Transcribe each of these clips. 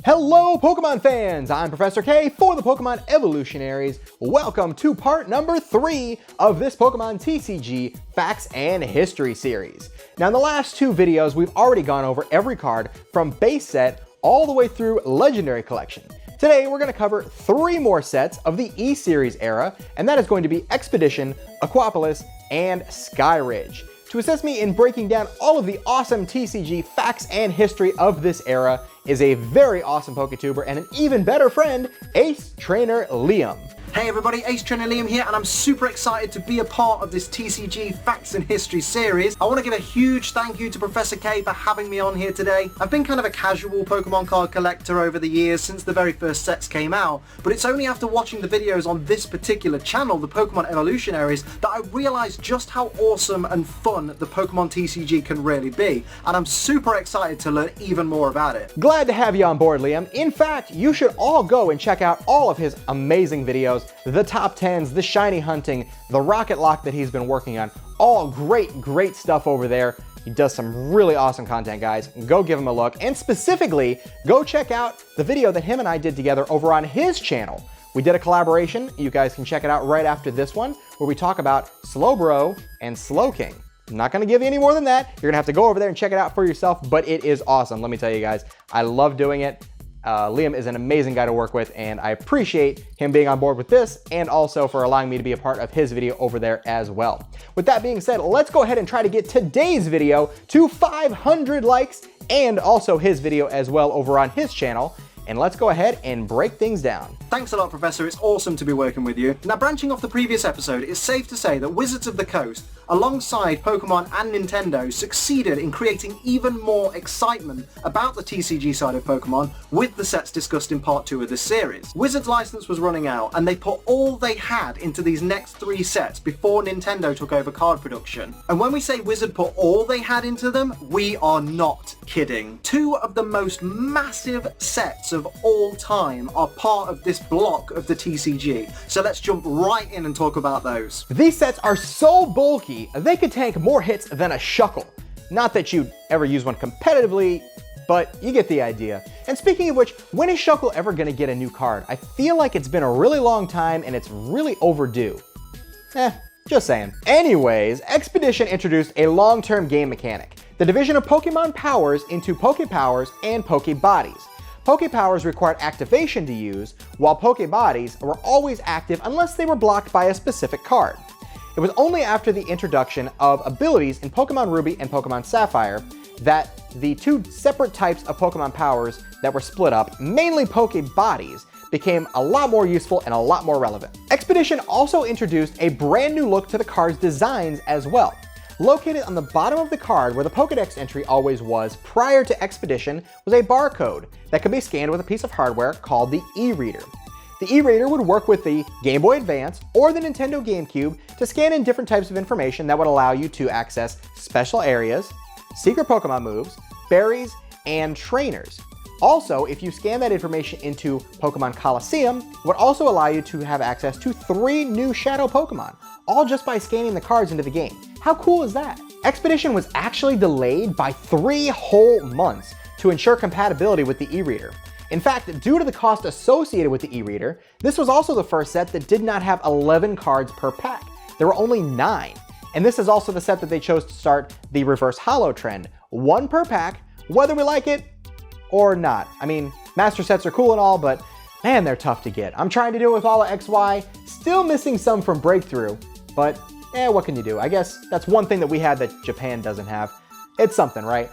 Hello Pokemon fans, I'm Professor K for the Pokemon Evolutionaries. Welcome to part number 3 of this Pokemon TCG Facts and History series. Now in the last 2 videos, we've already gone over every card from base set all the way through Legendary Collection. Today we're going to cover 3 more sets of the E-Series era, and that is going to be Expedition, Aquapolis, and Skyridge. To assist me in breaking down all of the awesome TCG facts and history of this era is a very awesome PokeTuber and an even better friend, AceTrainerLiam. Hey everybody, AceTrainerLiam here, and I'm super excited to be a part of this TCG Facts and History series. I want to give a huge thank you to Professor K for having me on here today. I've been kind of a casual Pokemon card collector over the years since the very first sets came out, but it's only after watching the videos on this particular channel, the Pokemon Evolutionaries, that I realized just how awesome and fun the Pokemon TCG can really be, and I'm super excited to learn even more about it. Glad to have you on board, Liam. In fact, you should all go and check out all of his amazing videos. The top 10s, the shiny hunting, the rocket lock that he's been working on. All great stuff over there. He does some really awesome content, guys. Go give him a look. And specifically, go check out the video that him and I did together over on his channel. We did a collaboration. You guys can check it out right after this one, where we talk about Slowbro and Slowking. I'm not going to give you any more than that. You're going to have to go over there and check it out for yourself, but it is awesome. Let me tell you guys, I love doing it. Liam is an amazing guy to work with, and I appreciate him being on board with this and also for allowing me to be a part of his video over there as well. With that being said, let's go ahead and try to get today's video to 500 likes and also his video as well over on his channel. And let's go ahead and break things down. Thanks a lot, Professor. It's awesome to be working with you. Now, branching off the previous episode, it's safe to say that Wizards of the Coast, alongside Pokemon and Nintendo, succeeded in creating even more excitement about the TCG side of Pokemon with the sets discussed in part 2 of this series. Wizards' license was running out, and they put all they had into these next 3 sets before Nintendo took over card production. And when we say Wizard put all they had into them, we are not kidding. 2 of the most massive sets of all time are part of this block of the TCG. So let's jump right in and talk about those. These sets are so bulky, they could tank more hits than a Shuckle. Not that you'd ever use one competitively, but you get the idea. And speaking of which, when is Shuckle ever gonna get a new card? I feel like it's been a really long time and it's really overdue. Just saying. Anyways, Expedition introduced a long-term game mechanic, the division of Pokemon powers into Pokepowers and Pokebodies. Pokepowers required activation to use, while Pokebodies were always active unless they were blocked by a specific card. It was only after the introduction of abilities in Pokemon Ruby and Pokemon Sapphire that the 2 separate types of Pokemon powers that were split up, mainly Pokebodies, became a lot more useful and a lot more relevant. Expedition also introduced a brand new look to the card's designs as well. Located on the bottom of the card where the Pokedex entry always was prior to Expedition was a barcode that could be scanned with a piece of hardware called the e-reader. The e-reader would work with the Game Boy Advance or the Nintendo GameCube to scan in different types of information that would allow you to access special areas, secret Pokemon moves, berries, and trainers. Also, if you scan that information into Pokemon Coliseum, it would also allow you to have access to 3 new Shadow Pokemon, all just by scanning the cards into the game. How cool is that? Expedition was actually delayed by 3 whole months to ensure compatibility with the e-reader. In fact, due to the cost associated with the e-reader, this was also the first set that did not have 11 cards per pack. There were only 9. And this is also the set that they chose to start the reverse holo trend. 1 per pack, whether we like it or not. I mean, master sets are cool and all, but man, they're tough to get. I'm trying to do it with all of XY, still missing some from Breakthrough, but what can you do? I guess that's one thing that we had that Japan doesn't have. It's something, right?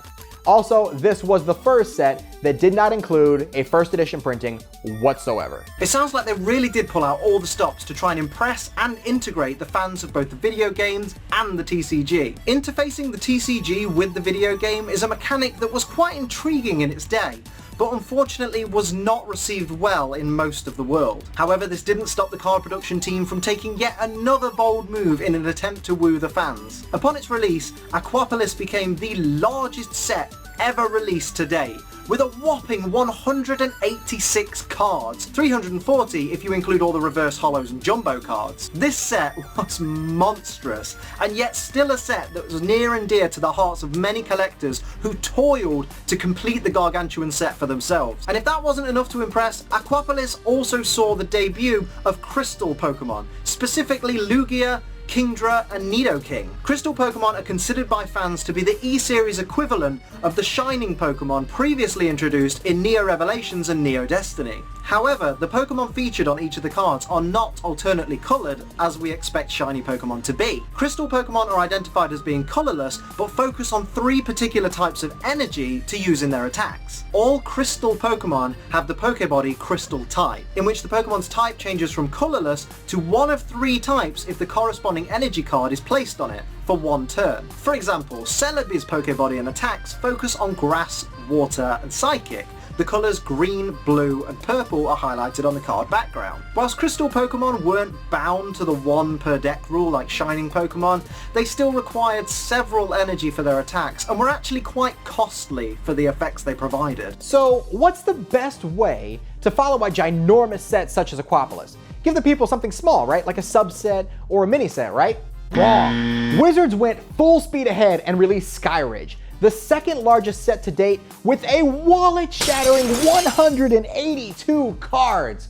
Also, this was the first set that did not include a first edition printing whatsoever. It sounds like they really did pull out all the stops to try and impress and integrate the fans of both the video games and the TCG. Interfacing the TCG with the video game is a mechanic that was quite intriguing in its day, but unfortunately was not received well in most of the world. However, this didn't stop the card production team from taking yet another bold move in an attempt to woo the fans. Upon its release, Aquapolis became the largest set ever released to date, with a whopping 186 cards, 340 if you include all the reverse holos and jumbo cards. This set was monstrous, and yet still a set that was near and dear to the hearts of many collectors who toiled to complete the gargantuan set for themselves. And if that wasn't enough to impress, Aquapolis also saw the debut of Crystal Pokemon, specifically Lugia, Kingdra and Nidoking. Crystal Pokemon are considered by fans to be the E-Series equivalent of the Shining Pokemon previously introduced in Neo Revelations and Neo Destiny. However, the Pokemon featured on each of the cards are not alternately coloured as we expect shiny Pokemon to be. Crystal Pokemon are identified as being colourless, but focus on 3 particular types of energy to use in their attacks. All Crystal Pokemon have the Pokebody Crystal type, in which the Pokemon's type changes from colourless to one of 3 types if the corresponding energy card is placed on it for 1 turn. For example, Celebi's Pokebody and attacks focus on Grass, Water and Psychic. The colours green, blue and purple are highlighted on the card background. Whilst Crystal Pokemon weren't bound to the 1 per deck rule like Shining Pokemon, they still required several energy for their attacks and were actually quite costly for the effects they provided. So what's the best way to follow a ginormous set such as Aquapolis? Give the people something small, right? Like a subset or a mini set, right? Wrong. Wizards went full speed ahead and released Skyridge, the second largest set to date, with a wallet-shattering 182 cards.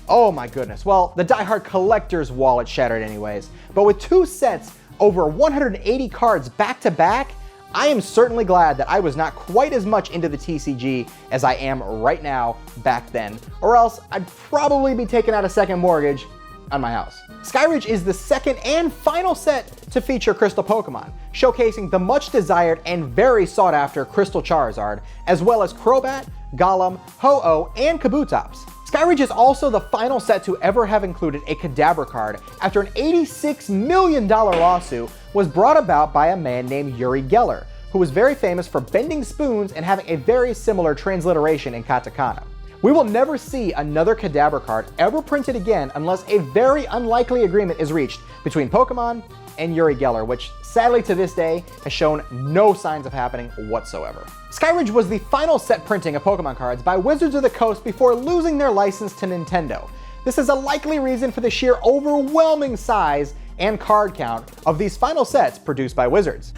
Oh my goodness. Well, the diehard collector's wallet shattered anyways. But with 2 sets over 180 cards back to back, I am certainly glad that I was not quite as much into the TCG as I am right now back then, or else I'd probably be taking out a second mortgage on my house. Skyridge is the second and final set to feature Crystal Pokemon, showcasing the much desired and very sought after Crystal Charizard, as well as Crobat, Golem, Ho-Oh, and Kabutops. Skyridge is also the final set to ever have included a Kadabra card after an $86 million lawsuit was brought about by a man named Uri Geller, who was very famous for bending spoons and having a very similar transliteration in katakana. We will never see another Kadabra card ever printed again unless a very unlikely agreement is reached between Pokemon and Uri Geller, which sadly to this day has shown no signs of happening whatsoever. Skyridge was the final set printing of Pokemon cards by Wizards of the Coast before losing their license to Nintendo. This is a likely reason for the sheer overwhelming size and card count of these final sets produced by Wizards.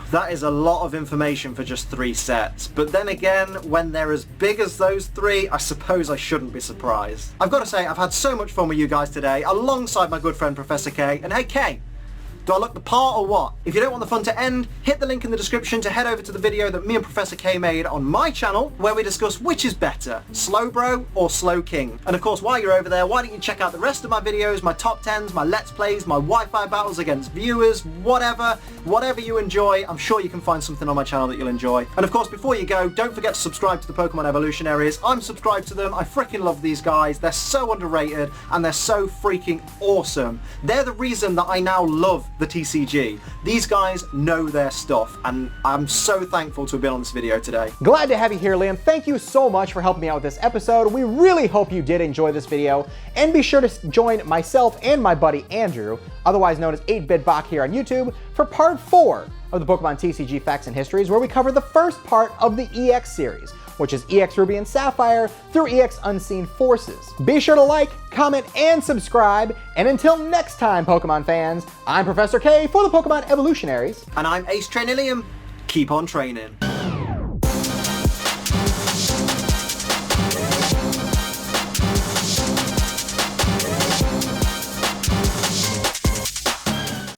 That is a lot of information for just 3 sets, but then again, when they're as big as those 3, I suppose I shouldn't be surprised. I've got to say, I've had so much fun with you guys today, alongside my good friend Professor K, and hey K, do I look the part or what? If you don't want the fun to end, hit the link in the description to head over to the video that me and Professor K made on my channel, where we discuss which is better, Slowbro or Slow King. And of course, while you're over there, why don't you check out the rest of my videos, my top 10s, my let's plays, my Wi-Fi battles against viewers, whatever you enjoy, I'm sure you can find something on my channel that you'll enjoy. And of course, before you go, don't forget to subscribe to the Pokemon Evolutionaries. I'm subscribed to them, I freaking love these guys, they're so underrated, and they're so freaking awesome. They're the reason that I now love the TCG. These guys know their stuff, and I'm so thankful to have been on this video today. Glad to have you here, Liam. Thank you so much for helping me out with this episode. We really hope you did enjoy this video, and be sure to join myself and my buddy Andrew, otherwise known as 8-Bboc here on YouTube, for part 4 of the Pokemon TCG Facts and Histories, where we cover the first part of the EX series, which is EX Ruby and Sapphire through EX Unseen Forces. Be sure to like, comment, and subscribe. And until next time, Pokemon fans, I'm Professor K for the Pokemon Evolutionaries. And I'm AceTrainerLiam. Keep on training.